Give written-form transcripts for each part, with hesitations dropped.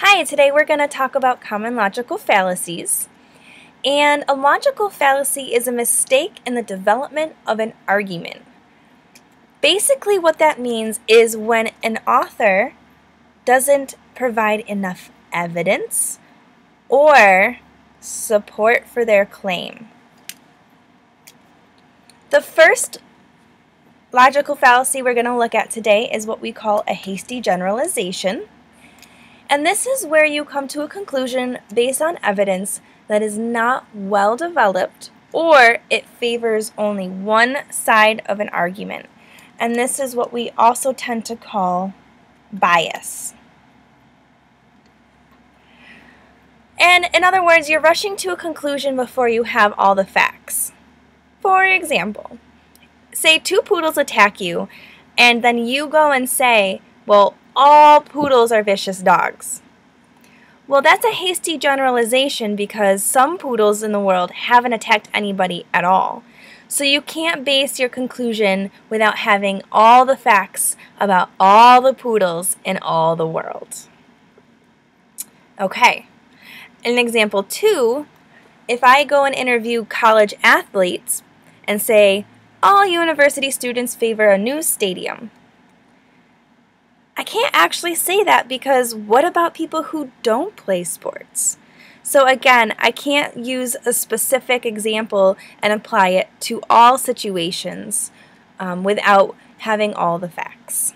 Hi, today we're going to talk about common logical fallacies. And a logical fallacy is a mistake in the development of an argument. Basically, what that means is when an author doesn't provide enough evidence or support for their claim. The first logical fallacy we're going to look at today is what we call a hasty generalization. And this is where you come to a conclusion based on evidence that is not well developed or it favors only one side of an argument. And this is what we also tend to call bias. And in other words, you're rushing to a conclusion before you have all the facts. For example, say two poodles attack you, and then you go and say, well, all poodles are vicious dogs. Well, that's a hasty generalization because some poodles in the world haven't attacked anybody at all. So you can't base your conclusion without having all the facts about all the poodles in all the world. Okay, in example 2, if I go and interview college athletes and say, all university students favor a new stadium, I can't actually say that because what about people who don't play sports? So again, I can't use a specific example and apply it to all situations without having all the facts.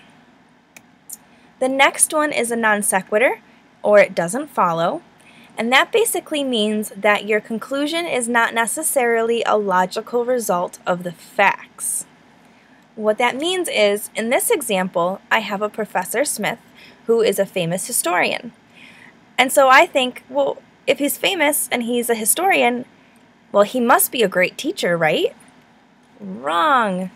The next one is a non sequitur, or it doesn't follow, and that basically means that your conclusion is not necessarily a logical result of the facts. What that means is, in this example, I have a Professor Smith who is a famous historian. And so I think, well, if he's famous and he's a historian, well, he must be a great teacher, right? Wrong.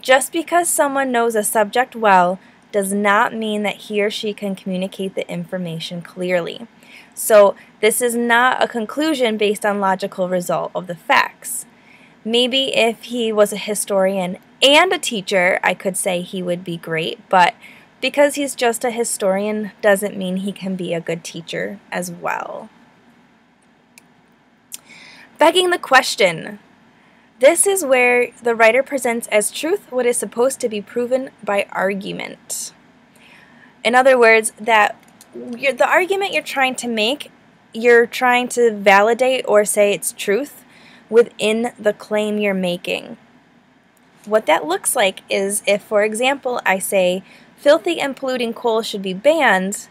Just because someone knows a subject well does not mean that he or she can communicate the information clearly. So this is not a conclusion based on logical result of the facts. Maybe if he was a historian and a teacher, I could say he would be great, but because he's just a historian doesn't mean he can be a good teacher as well. Begging the question. This is where the writer presents as truth what is supposed to be proven by argument. In other words, that the argument you're trying to make, you're trying to validate or say it's truth within the claim you're making. What that looks like is if, for example, I say filthy and polluting coal should be banned,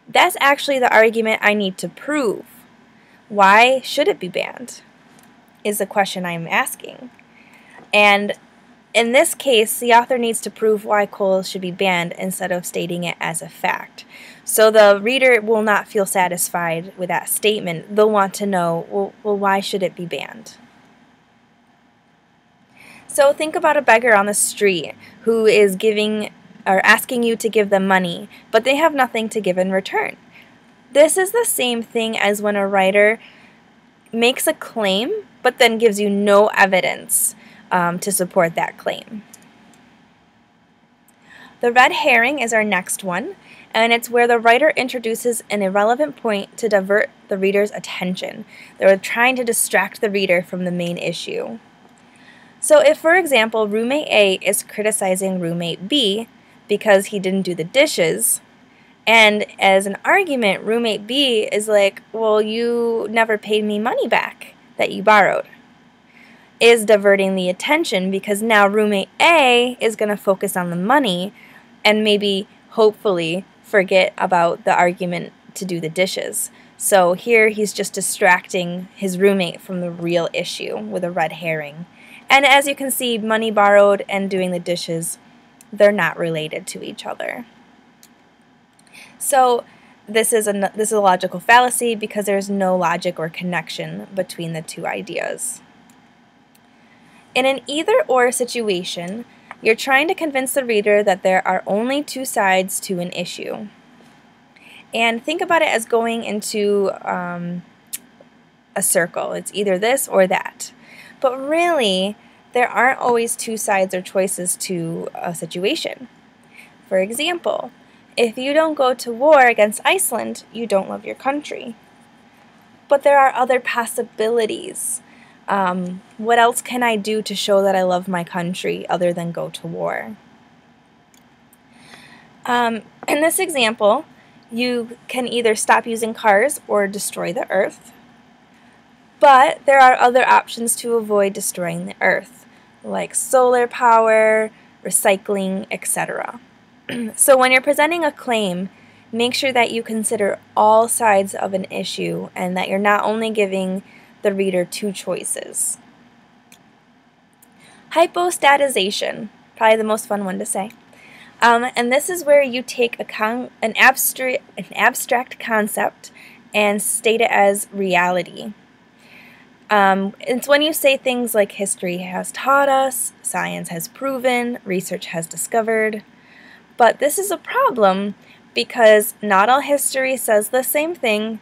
that's actually the argument I need to prove. Why should it be banned? Is the question I'm asking. And in this case, the author needs to prove why coal should be banned instead of stating it as a fact. So the reader will not feel satisfied with that statement. They'll want to know, well, why should it be banned? So think about a beggar on the street who is giving or asking you to give them money, but they have nothing to give in return. This is the same thing as when a writer makes a claim, but then gives you no evidence to support that claim. The red herring is our next one, and it's where the writer introduces an irrelevant point to divert the reader's attention. They're trying to distract the reader from the main issue. So if, for example, roommate A is criticizing roommate B because he didn't do the dishes, and as an argument, roommate B is like, well, you never paid me money back that you borrowed, is diverting the attention because now roommate A is going to focus on the money and maybe, hopefully, forget about the argument to do the dishes. So here he's just distracting his roommate from the real issue with a red herring. And as you can see, money borrowed and doing the dishes, they're not related to each other. So this is a logical fallacy because there's no logic or connection between the two ideas. In an either-or situation, you're trying to convince the reader that there are only two sides to an issue. And think about it as going into a circle. It's either this or that. But really, there aren't always two sides or choices to a situation. For example, If you don't go to war against Iceland, you don't love your country. But there are other possibilities. What else can I do to show that I love my country other than go to war? In this example, you can either stop using cars or destroy the earth. But there are other options to avoid destroying the earth, like solar power, recycling, etc. So when you're presenting a claim, make sure that you consider all sides of an issue and that you're not only giving the reader two choices. Hypostatization, probably the most fun one to say. And this is where you take an abstract concept and state it as reality. It's when you say things like history has taught us, science has proven, research has discovered. But this is a problem because not all history says the same thing.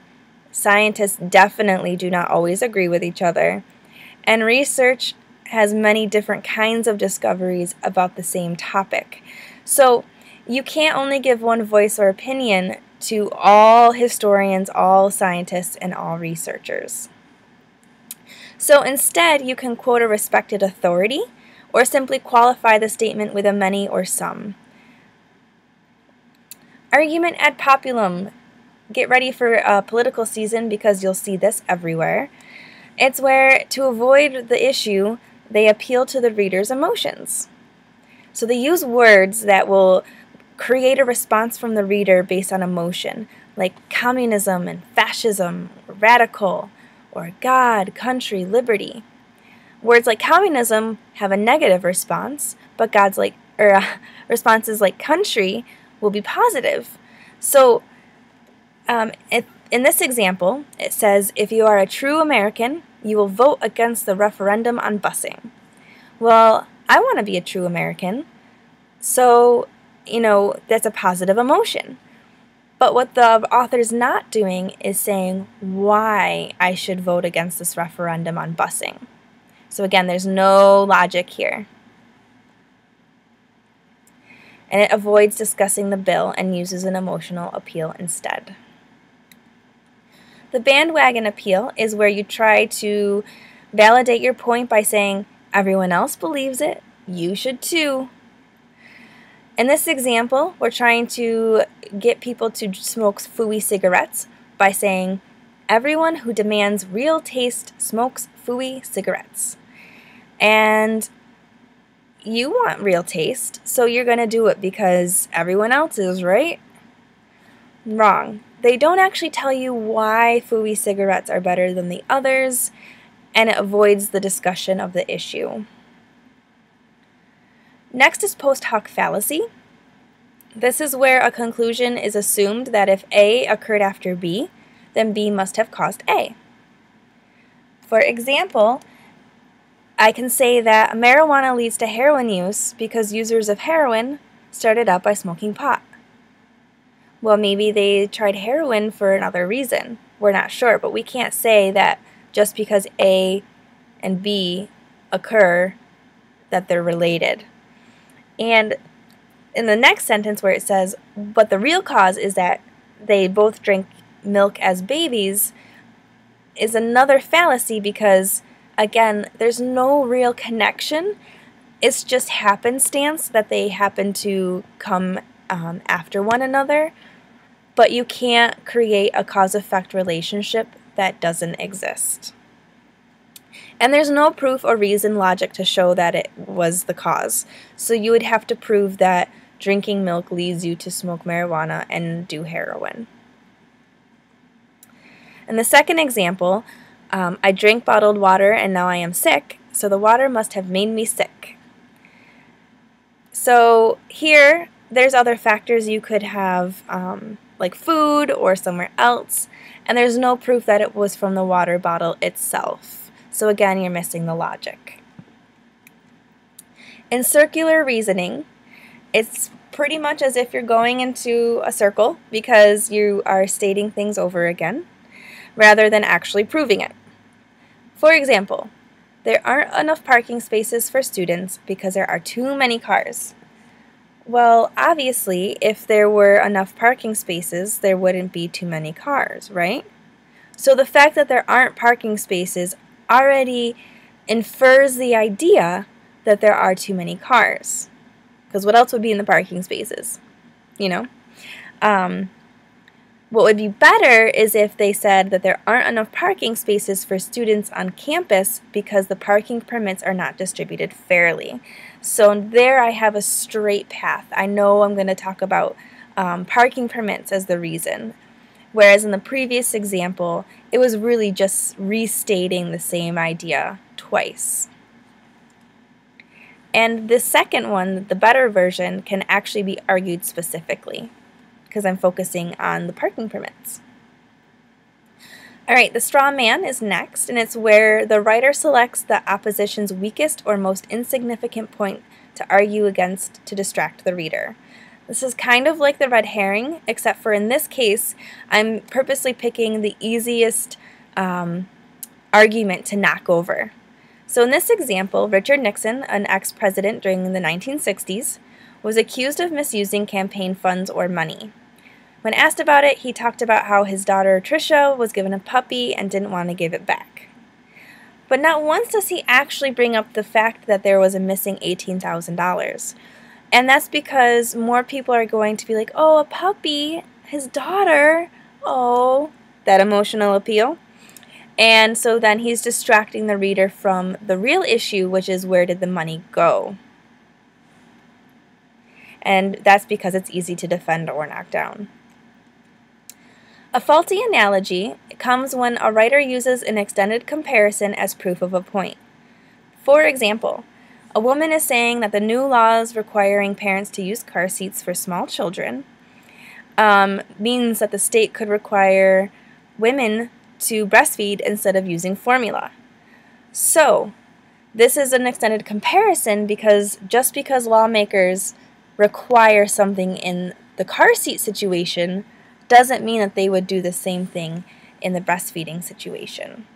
Scientists definitely do not always agree with each other. And research has many different kinds of discoveries about the same topic. So you can't only give one voice or opinion to all historians, all scientists, and all researchers. So instead, you can quote a respected authority or simply qualify the statement with a many or some. Argument ad populum. Get ready for political season because you'll see this everywhere. It's where, to avoid the issue, they appeal to the reader's emotions. So they use words that will create a response from the reader based on emotion, like communism and fascism, radical, or God, country, liberty. Words like communism have a negative response, but responses like country will be positive. So in this example, it says, if you are a true American, you will vote against the referendum on busing. Well, I want to be a true American, so, that's a positive emotion. But what the author's not doing is saying why I should vote against this referendum on busing. So again, there's no logic here. And it avoids discussing the bill and uses an emotional appeal instead. The bandwagon appeal is where you try to validate your point by saying, everyone else believes it, you should too. In this example, we're trying to get people to smoke phooey cigarettes by saying, everyone who demands real taste smokes phooey cigarettes. And you want real taste, so you're going to do it because everyone else is, right? Wrong. They don't actually tell you why phooey cigarettes are better than the others, and it avoids the discussion of the issue. Next is post hoc fallacy. This is where a conclusion is assumed that if A occurred after B, then B must have caused A. For example, I can say that marijuana leads to heroin use because users of heroin started out by smoking pot. Well, maybe they tried heroin for another reason. We're not sure, but we can't say that just because A and B occur that they're related. And in the next sentence where it says, but the real cause is that they both drank milk as babies, is another fallacy because, again, there's no real connection. It's just happenstance that they happen to come after one another, but you can't create a cause-effect relationship that doesn't exist. And there's no proof or reason logic to show that it was the cause. So you would have to prove that drinking milk leads you to smoke marijuana and do heroin. In the second example, I drank bottled water and now I am sick, so the water must have made me sick. So here, there's other factors you could have, like food or somewhere else, and there's no proof that it was from the water bottle itself. So again, you're missing the logic. In circular reasoning, it's pretty much as if you're going into a circle because you are stating things over again rather than actually proving it. For example, there aren't enough parking spaces for students because there are too many cars. Well, obviously, if there were enough parking spaces, there wouldn't be too many cars, right? So the fact that there aren't parking spaces already infers the idea that there are too many cars. Because what else would be in the parking spaces? You know? What would be better is if they said that there aren't enough parking spaces for students on campus because the parking permits are not distributed fairly. So there I have a straight path. I know I'm going to talk about parking permits as the reason. Whereas in the previous example, it was really just restating the same idea twice. And the second one, the better version, can actually be argued specifically, because I'm focusing on the parking permits. Alright, the straw man is next, and it's where the writer selects the opposition's weakest or most insignificant point to argue against to distract the reader. This is kind of like the red herring, except for in this case, I'm purposely picking the easiest argument to knock over. So in this example, Richard Nixon, an ex-president during the 1960s, was accused of misusing campaign funds or money. When asked about it, he talked about how his daughter Tricia was given a puppy and didn't want to give it back. But not once does he actually bring up the fact that there was a missing $18,000. And that's because more people are going to be like, oh, a puppy, his daughter, oh, that emotional appeal. And so then he's distracting the reader from the real issue, which is where did the money go? And that's because it's easy to defend or knock down. A faulty analogy comes when a writer uses an extended comparison as proof of a point. For example, a woman is saying that the new laws requiring parents to use car seats for small children means that the state could require women to breastfeed instead of using formula. So, this is an extended comparison because just because lawmakers require something in the car seat situation doesn't mean that they would do the same thing in the breastfeeding situation.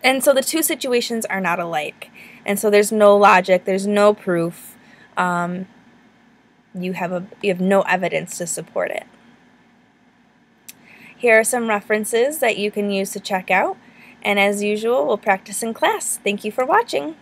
And so the two situations are not alike. And so there's no logic, there's no proof. You have no evidence to support it. Here are some references that you can use to check out. And as usual, we'll practice in class. Thank you for watching.